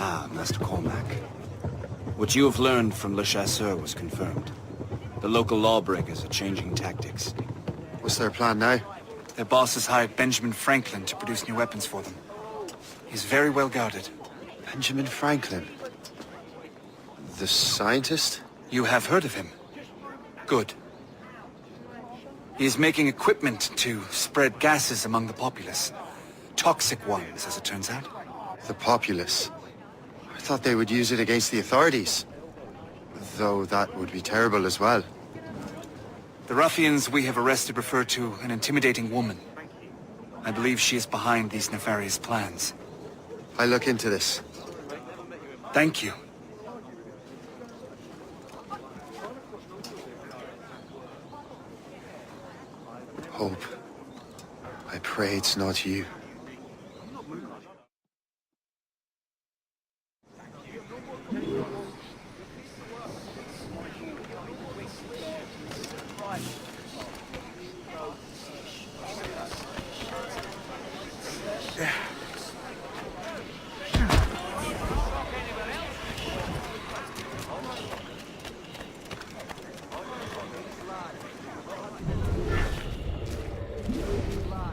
Ah, Master Cormac. What you have learned from Le Chasseur was confirmed. The local lawbreakers are changing tactics. What's their plan now? Their boss has hired Benjamin Franklin to produce new weapons for them. He's very well guarded. Benjamin Franklin? The scientist? You have heard of him? Good. He is making equipment to spread gases among the populace. Toxic ones, as it turns out. The populace? I thought they would use it against the authorities. Though that would be terrible as well. The ruffians we have arrested refer to an intimidating woman. I believe she is behind these nefarious plans. I'll look into this. Thank you. Hope. I pray it's not you.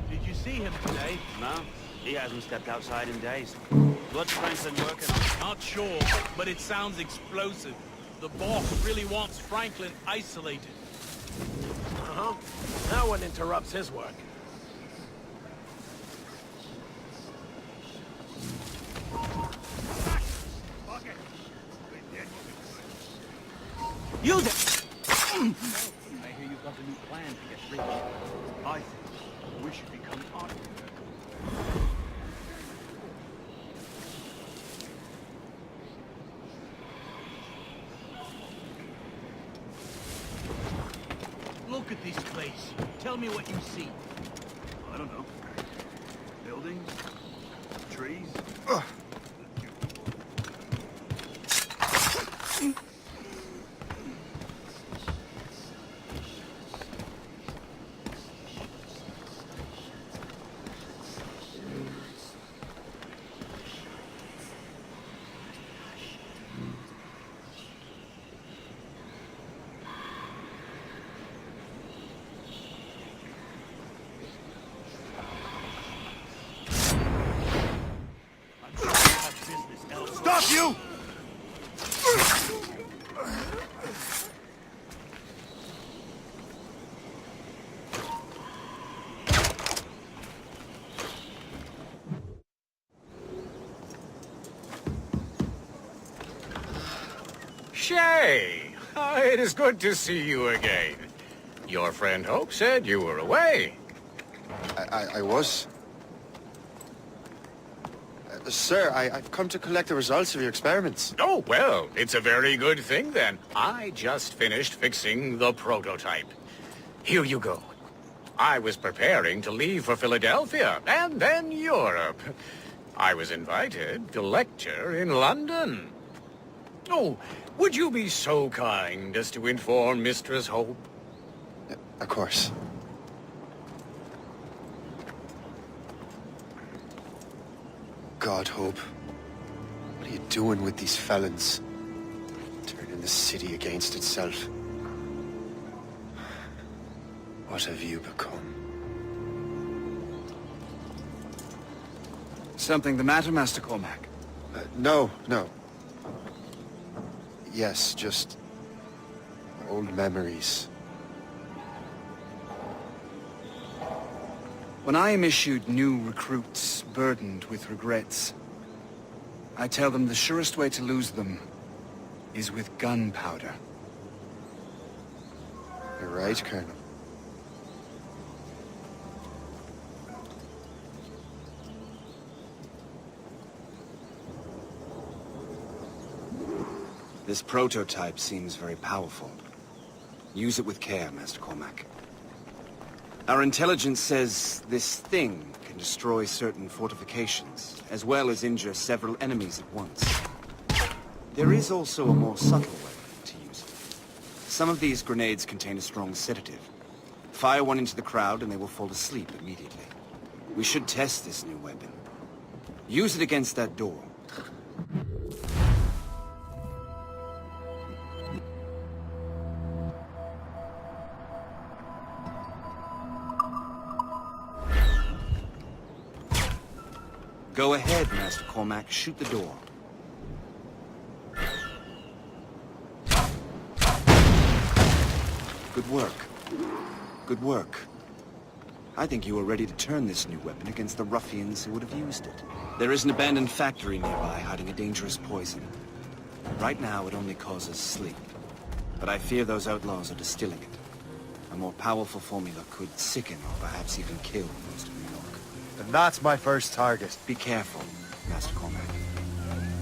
Did you see him today? No, he hasn't stepped outside in days. What's Franklin working on? Not sure, but it sounds explosive. The boss really wants Franklin isolated. Uh-huh. No one interrupts his work. Use it! I hear you've got a new plan to get rich. I think we should become partners. Look at this place. Tell me what you see. I don't know. Buildings? Trees? Stop you! Shay! It is good to see you again. Your friend Hope said you were away. I was. Sir, I've come to collect the results of your experiments. Oh, well, it's a very good thing then. I just finished fixing the prototype. Here you go. I was preparing to leave for Philadelphia and then Europe. I was invited to lecture in London. Oh, would you be so kind as to inform Mistress Hope? Of course. God, Hope. What are you doing with these felons? Turning the city against itself. What have you become? Something the matter, Master Cormac? No. Yes, just old memories. When I am issued new recruits burdened with regrets, I tell them the surest way to lose them is with gunpowder. You're right, Colonel. This prototype seems very powerful. Use it with care, Master Cormac. Our intelligence says this thing can destroy certain fortifications, as well as injure several enemies at once. There is also a more subtle way to use it. Some of these grenades contain a strong sedative. Fire one into the crowd and they will fall asleep immediately. We should test this new weapon. Use it against that door. Go ahead, Master Cormac. Shoot the door. Good work. Good work. I think you are ready to turn this new weapon against the ruffians who would have used it. There is an abandoned factory nearby hiding a dangerous poison. Right now, it only causes sleep. But I fear those outlaws are distilling it. A more powerful formula could sicken or perhaps even kill most of New York. And that's my first target. Be careful, Master Cormac.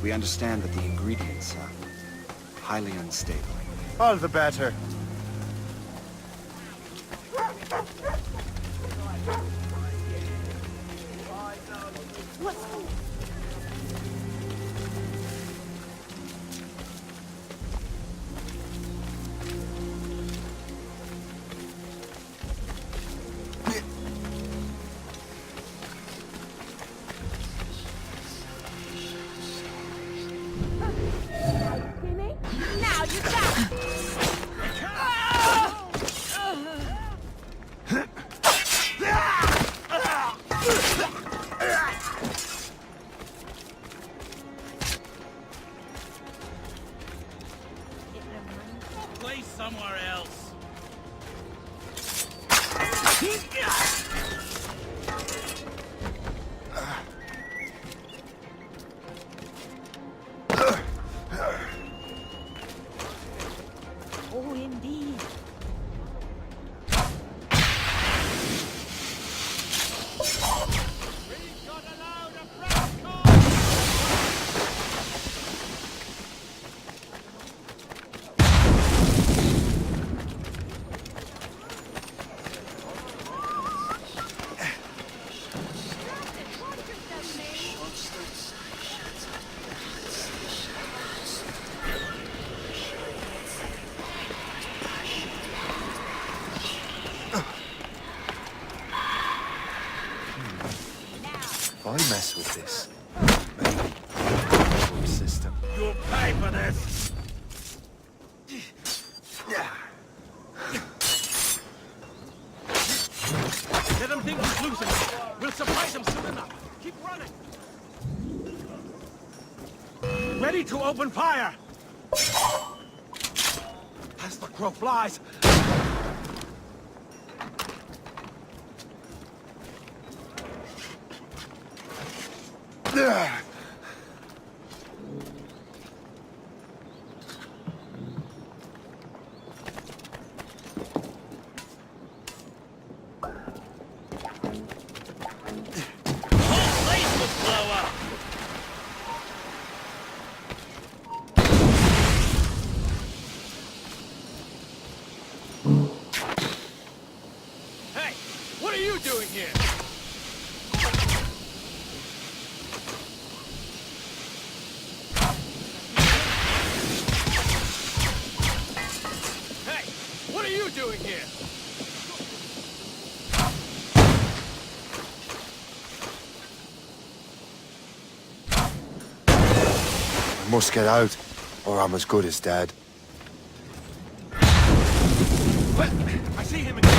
We understand that the ingredients are highly unstable. All the better. Now you got it. Play somewhere else. Oh, indeed. If I mess with this, maybe system. You'll pay for this. Let them think he's losing. We'll surprise him soon enough. Keep running. Ready to open fire. As the crow flies. Hey, what are you doing here? Hey, what are you doing here? I must get out, or I'm as good as dead. What? I see him again.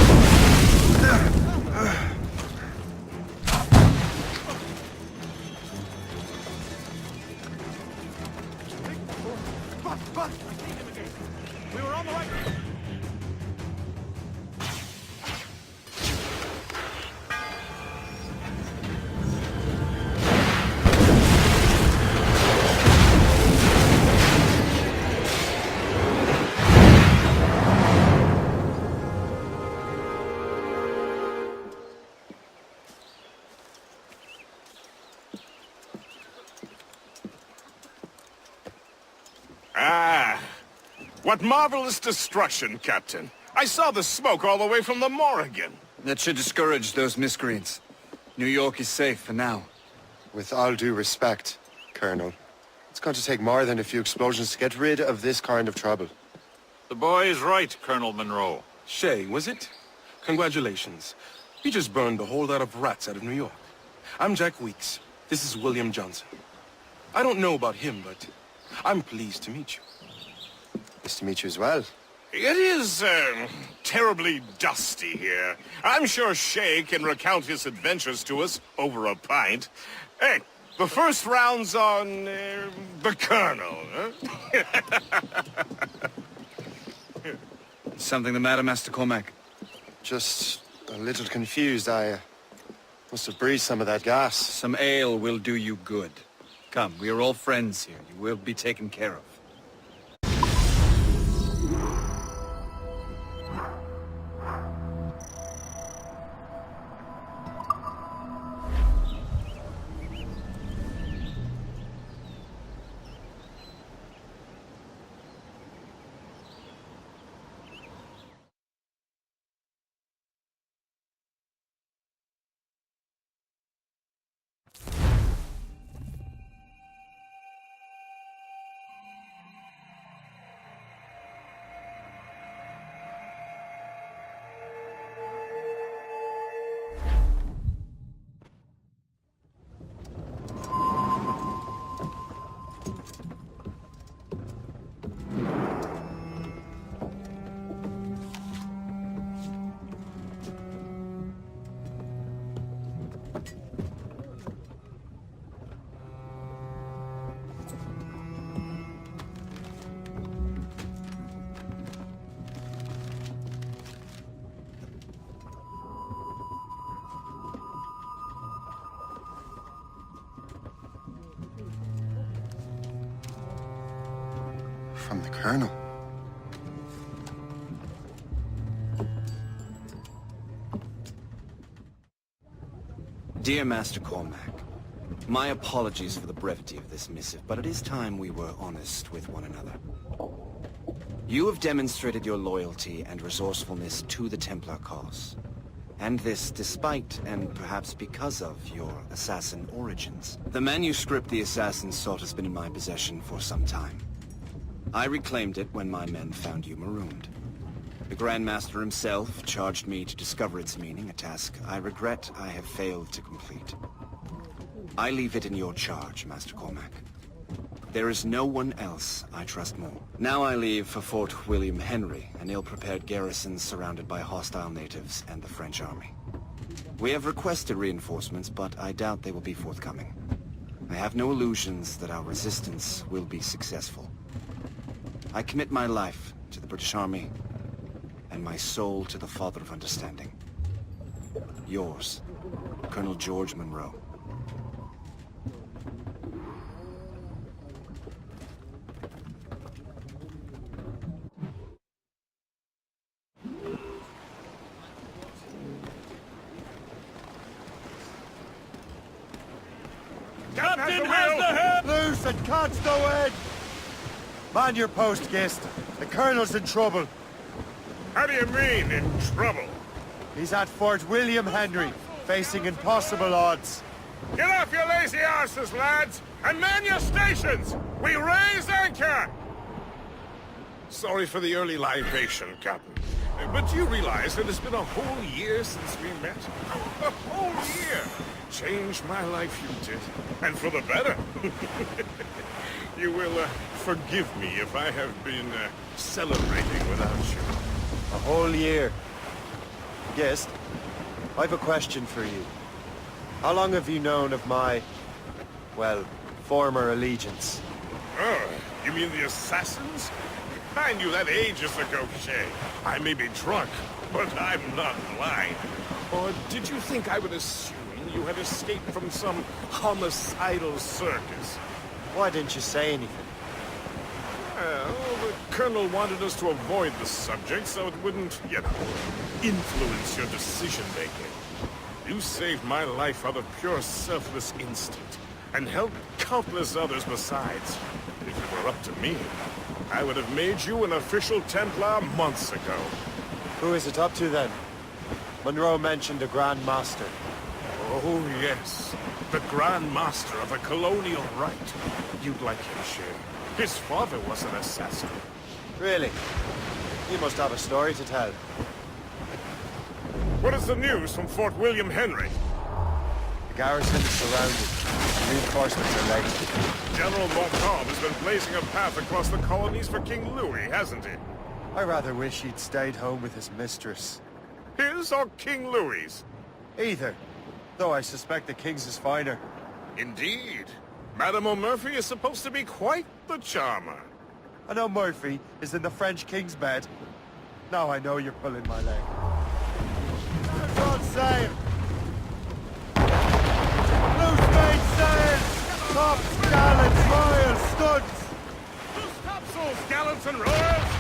Run! I see him again. We were on the right. Ah, what marvelous destruction, Captain. I saw the smoke all the way from the Morrigan. That should discourage those miscreants. New York is safe for now. With all due respect, Colonel, it's going to take more than a few explosions to get rid of this kind of trouble. The boy is right, Colonel Monroe. Shay, was it? Congratulations. You just burned a whole lot of rats out of New York. I'm Jack Weeks. This is William Johnson. I don't know about him, but I'm pleased to meet you. Nice to meet you as well. It is, terribly dusty here. I'm sure Shay can recount his adventures to us over a pint. Hey, The first round's on the Colonel, huh? Something the matter, Master Cormac? Just a little confused. I must have breathed some of that gas. Some ale will do you good. Come, we are all friends here. You will be taken care of. From the Colonel. Dear Master Cormac, my apologies for the brevity of this missive, but it is time we were honest with one another. You have demonstrated your loyalty and resourcefulness to the Templar cause. And this despite, and perhaps because of, your assassin origins. The manuscript the assassin sought has been in my possession for some time. I reclaimed it when my men found you marooned. The Grand Master himself charged me to discover its meaning, a task I regret I have failed to complete. I leave it in your charge, Master Cormac. There is no one else I trust more. Now I leave for Fort William Henry, an ill-prepared garrison surrounded by hostile natives and the French army. We have requested reinforcements, but I doubt they will be forthcoming. I have no illusions that our resistance will be successful. I commit my life to the British Army, and my soul to the Father of Understanding. Yours, Colonel George Monroe. Captain has the helm! Loose and catch the wind! Man your post, Gist. The Colonel's in trouble. How do you mean, in trouble? He's at Fort William Henry, facing impossible odds. Get off your lazy arses, lads, and man your stations! We raise anchor! Sorry for the early libation, Captain. But you realize that it's been a whole year since we met? A whole year! Changed my life, you did. And for the better. You will forgive me if I have been celebrating without you. A whole year. Gist, I've a question for you. How long have you known of my, well, former allegiance? Oh, you mean the assassins? I knew that ages ago, Shay. I may be drunk, but I'm not blind. Or did you think I would assume you had escaped from some homicidal circus? Why didn't you say anything? Well, the Colonel wanted us to avoid the subject so it wouldn't, you know, influence your decision-making. You saved my life out of pure selfless instinct, and helped countless others besides. If it were up to me, I would have made you an official Templar months ago. Who is it up to then? Monroe mentioned a Grand Master. Oh, yes. The Grand Master of the Colonial Rite. You'd like him, Shay. His father was an assassin. Really? You must have a story to tell. What is the news from Fort William Henry? The garrison is surrounded. Reinforcements are late. General Montcalm has been blazing a path across the colonies for King Louis, hasn't he? I rather wish he'd stayed home with his mistress. His or King Louis's? Either. Though I suspect the King's is finer. Indeed. Madame O'Murphy is supposed to be quite the charmer. I know Murphy is in the French king's bed. Now I know you're pulling my leg. God sail! Loose mainsail! Top gallants, royals, studs! Loose topsails, gallants and royals!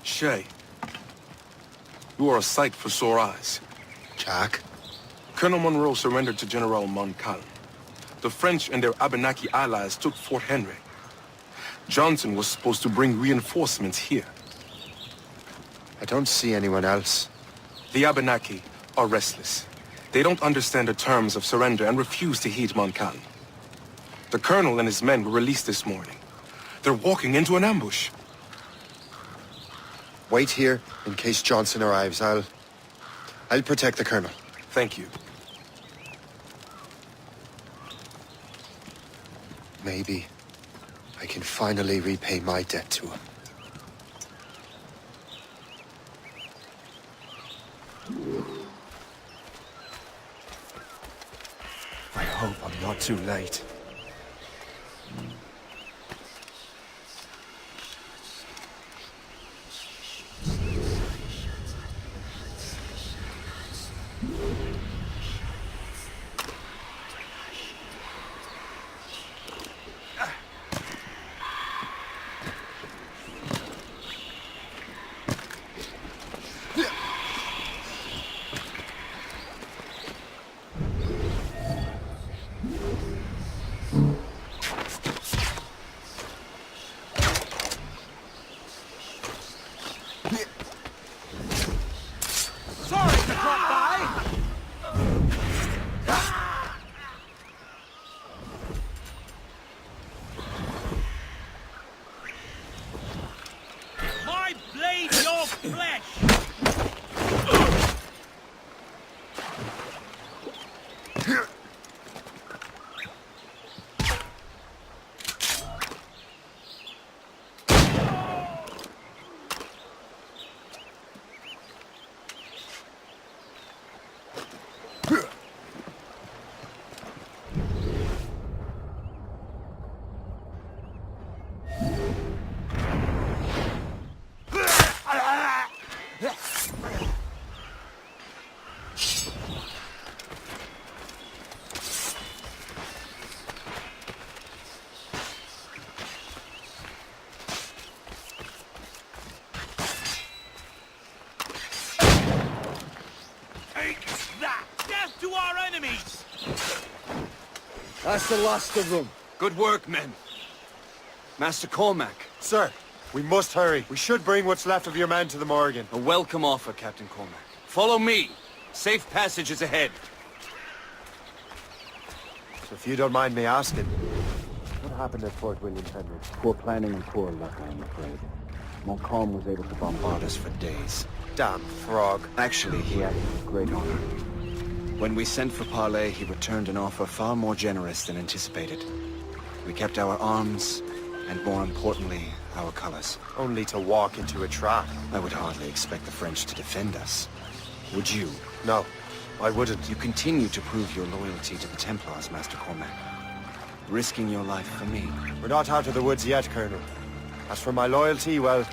Shay, you are a sight for sore eyes. Jack? Colonel Monroe surrendered to General Montcalm. The French and their Abenaki allies took Fort Henry. Johnson was supposed to bring reinforcements here. I don't see anyone else. The Abenaki are restless. They don't understand the terms of surrender and refuse to heed Montcalm. The colonel and his men were released this morning. They're walking into an ambush. Wait here in case Johnson arrives. I'll protect the colonel. Thank you. Maybe I can finally repay my debt to him. I hope I'm not too late. Sorry to drop by! My blade, your flesh! To our enemies! That's the last of them. Good work, men. Master Cormac. Sir, we must hurry. We should bring what's left of your men to the Morgan. A welcome offer, Captain Cormac. Follow me. Safe passage is ahead. So if you don't mind me asking, what happened at Fort William Henry? Poor planning and poor luck, I'm afraid. Montcalm was able to bombard us For days. Damn frog. Actually, He acted with great honor. when we sent for Parley, he returned an offer far more generous than anticipated. We kept our arms, and more importantly, our colors. Only to walk into a trap. I would hardly expect the French to defend us. Would you? No, I wouldn't. You continue to prove your loyalty to the Templars, Master Cormac. Risking your life for me. We're not out of the woods yet, Colonel. As for my loyalty, well,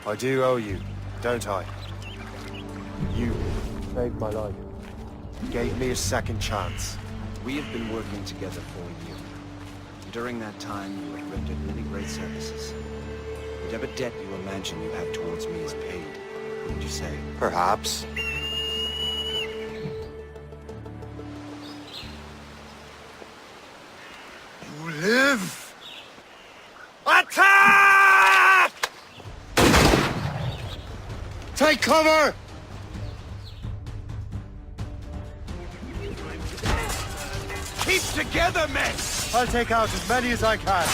I do owe you, don't I? You saved my life. Gave me a second chance. We have been working together for a year. During that time, you have rendered many great services. Whatever debt you imagine you have towards me is paid, wouldn't you say? Perhaps. You live! Attack! Take cover! Keep together, men! I'll take out as many as I can.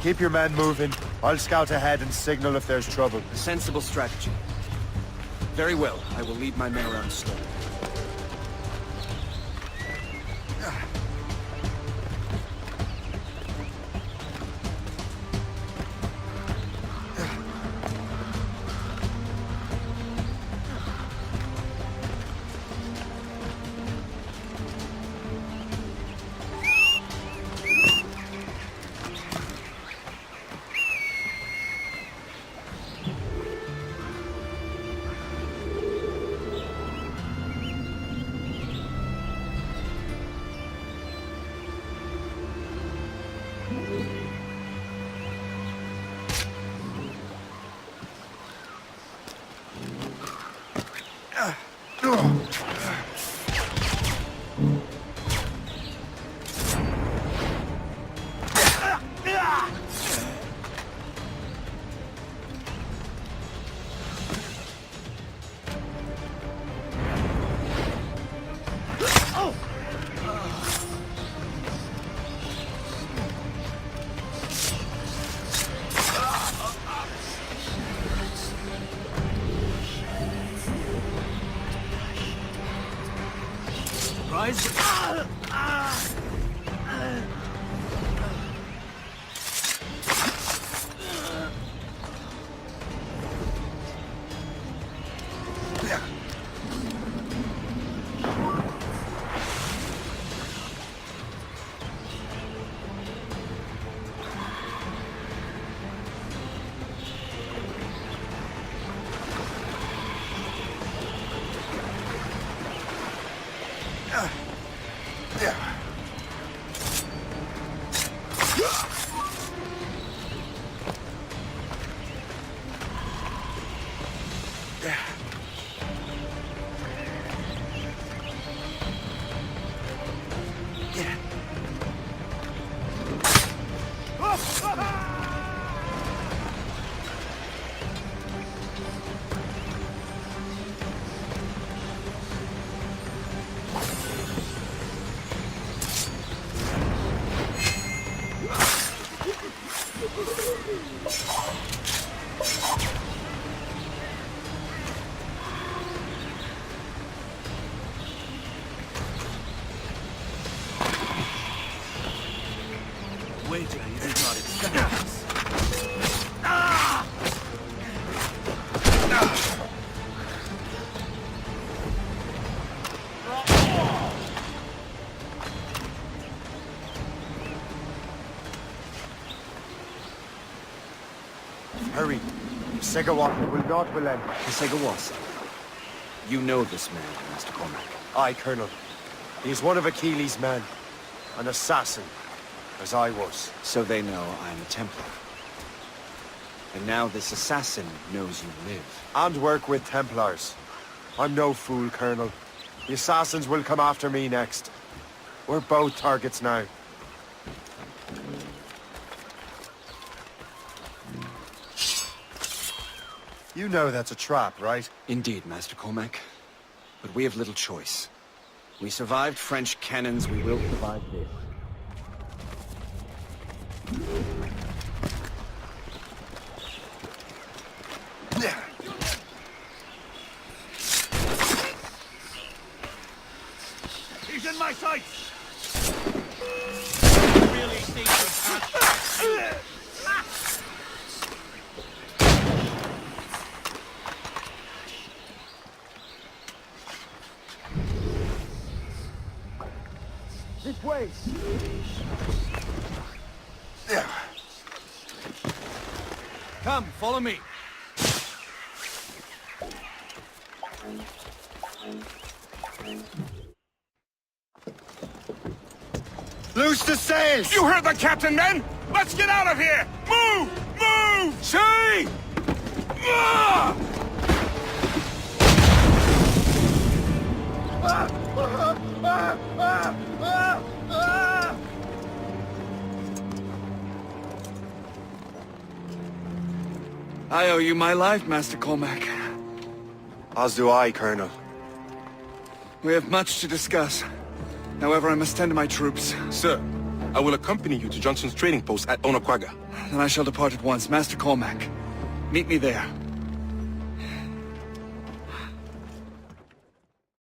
Keep your men moving. I'll scout ahead and signal if there's trouble. A sensible strategy. Very well. I will lead my men around slowly. Wait till you did not expect this. Hurry. Segawat will not relent. Segawasa. You know this man, Master Cormac. Aye, Colonel. He is one of Achilles' men. An assassin, as I was. So they know I'm a Templar. And now this assassin knows you live. And work with Templars. I'm no fool, Colonel. The assassins will come after me next. We're both targets now. You know that's a trap, right? Indeed, Master Cormac. But we have little choice. We survived French cannons, we will survive this. He's in my sights! Really seem to have This way! Come, follow me. Loose the sails! You heard the captain, men! Let's get out of here! Move! Move! See! I owe you my life, Master Cormac. As do I, Colonel. We have much to discuss. However, I must tend to my troops. Sir, I will accompany you to Johnson's trading post at Onokwaga. Then I shall depart at once. Master Cormac, meet me there.